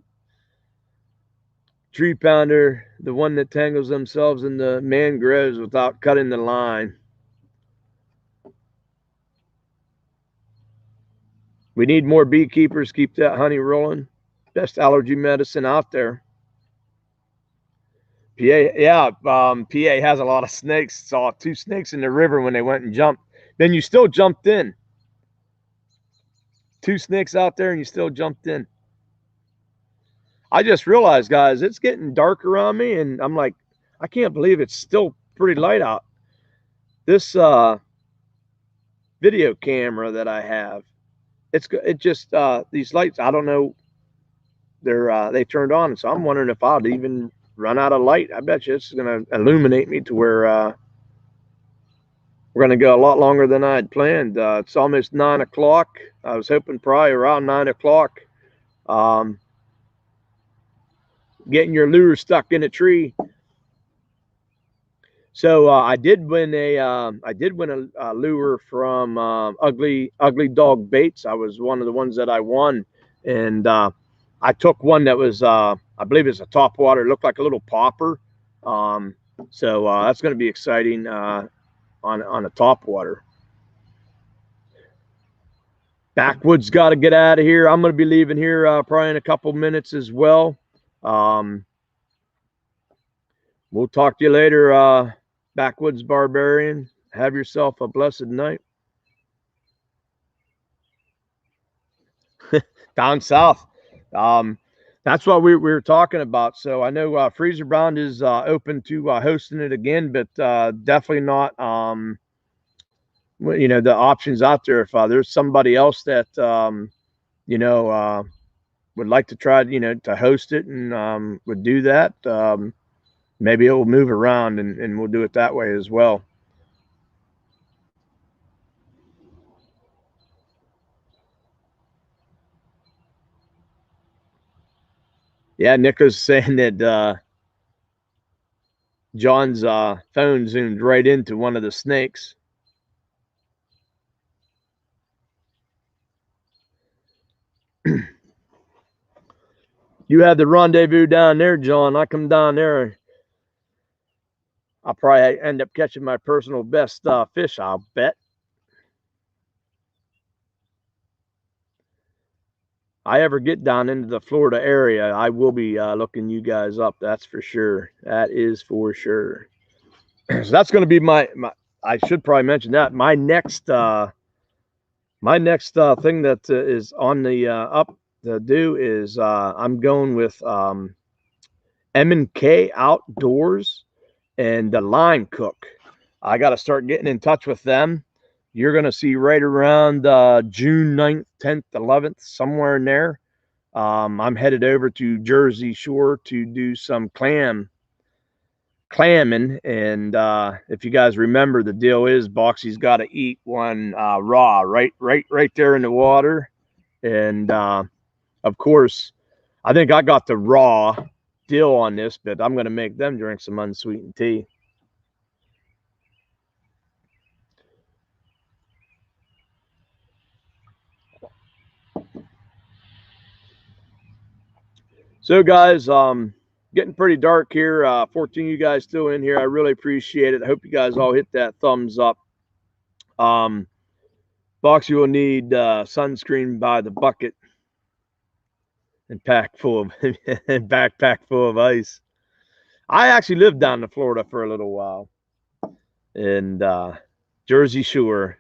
3-pounder, the one that tangles themselves in the mangroves without cutting the line. We need more beekeepers. Keep that honey rolling. Best allergy medicine out there. PA, yeah, PA has a lot of snakes. Saw 2 snakes in the river when they went and jumped. Then you still jumped in. 2 snakes out there and you still jumped in. I just realized, guys, it's getting dark around me, and I'm like, I can't believe it's still pretty light out. This video camera that I have, it just these lights, I don't know, they turned on, so I'm wondering if I'll even run out of light. I bet you it's going to illuminate me to where we're going to go a lot longer than I had planned. It's almost 9 o'clock. I was hoping probably around 9 o'clock. Getting your lure stuck in a tree. So I did win a lure from Ugly Dog Baits. I was one of the ones that I won, and I took one that was I believe it's a topwater. It looked like a little popper. So that's going to be exciting on a topwater. Backwoods got to get out of here. I'm going to be leaving here probably in a couple minutes as well. We'll talk to you later, Backwoods Barbarian. Have yourself a blessed night. Down south. That's what we were talking about. So I know Freezer Bound is open to hosting it again, but definitely not, the options out there. If there's somebody else that, would like to try, to host it and would do that, maybe it will move around and we'll do it that way as well. Yeah, Nick was saying that John's phone zoomed right into one of the snakes. You had the rendezvous down there, John. I come down there. I'll probably end up catching my personal best fish, I'll bet. I ever get down into the Florida area, I will be looking you guys up. That's for sure. That is for sure. So that's going to be my. I should probably mention that my next thing that is on the up to do is I'm going with M&K Outdoors and the Line Cook. I got to start getting in touch with them. You're going to see right around June 9th, 10th, 11th, somewhere in there. I'm headed over to Jersey Shore to do some clamming. And if you guys remember, the deal is Boxy's got to eat one raw, right there in the water. And of course, I think I got the raw deal on this, but I'm going to make them drink some unsweetened tea. So guys, getting pretty dark here. 14 of you guys still in here. I really appreciate it. I hope you guys all hit that thumbs up. Boxy will need sunscreen by the bucket and backpack full of ice. I actually lived down in Florida for a little while, and Jersey Shore.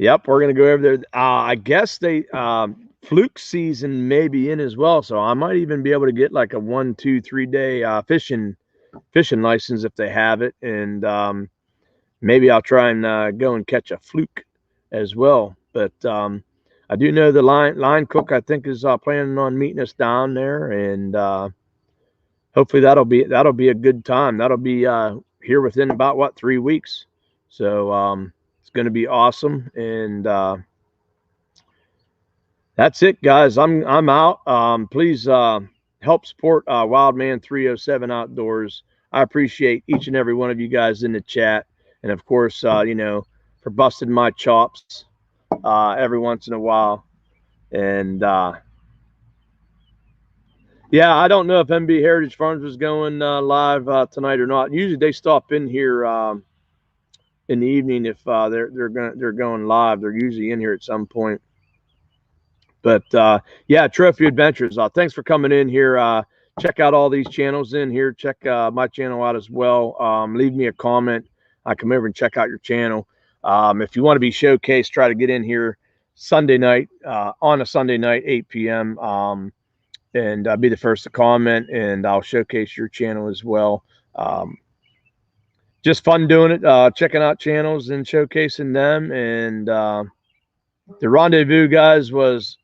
Yep, we're gonna go over there. I guess they fluke season may be in as well, so I might even be able to get like a 1, 2, 3 day fishing license if they have it, and maybe I'll try and go and catch a fluke as well. But I do know the line cook I think is planning on meeting us down there, and hopefully that'll be a good time. That'll be here within about what 3 weeks. So it's going to be awesome, and that's it, guys. I'm out. Please help support Wildman 307 Outdoors. I appreciate each and every one of you guys in the chat, and of course, you know, for busting my chops every once in a while. And yeah, I don't know if MB Heritage Farms was going live tonight or not. Usually they stop in here in the evening if they're going live. They're usually in here at some point. But yeah, Trophy Adventures. Thanks for coming in here. Check out all these channels in here. Check my channel out as well. Leave me a comment. I come over and check out your channel. If you want to be showcased, try to get in here Sunday night on a Sunday night, 8 p.m. And be the first to comment, and I'll showcase your channel as well. Just fun doing it, checking out channels and showcasing them. And the rendezvous, guys, was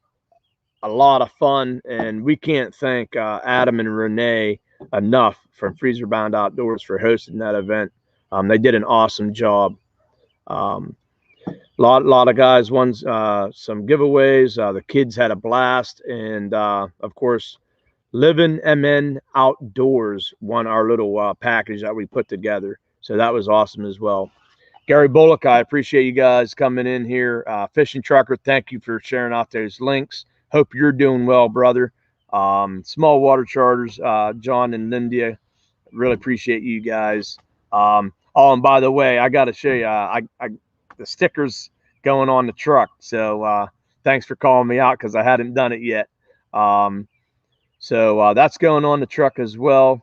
a lot of fun, and we can't thank Adam and Renee enough from Freezer Bound Outdoors for hosting that event. They did an awesome job. Lot of guys won some giveaways. The kids had a blast, and of course, Living MN Outdoors won our little package that we put together. So that was awesome as well. Gary Bullock, I appreciate you guys coming in here. Fishing Trucker, thank you for sharing out those links. Hope you're doing well, brother. Small Water Charters, John and Lindia, really appreciate you guys. Oh, and by the way, I got to show you, the stickers going on the truck. So thanks for calling me out because I hadn't done it yet. So that's going on the truck as well.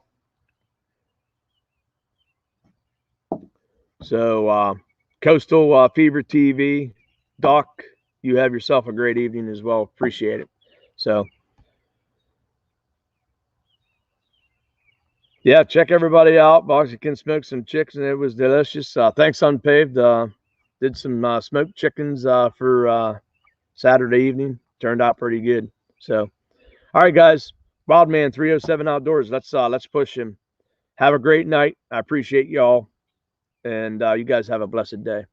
So Coastal Fever TV, Doc, you have yourself a great evening as well. Appreciate it. So yeah, check everybody out. Boxy can smoke some chicks, and it was delicious. Thanks, Unpaved. Did some smoked chickens for Saturday evening. Turned out pretty good. So, all right, guys. Wildman 307 Outdoors. Let's push him. Have a great night. I appreciate y'all, and you guys have a blessed day.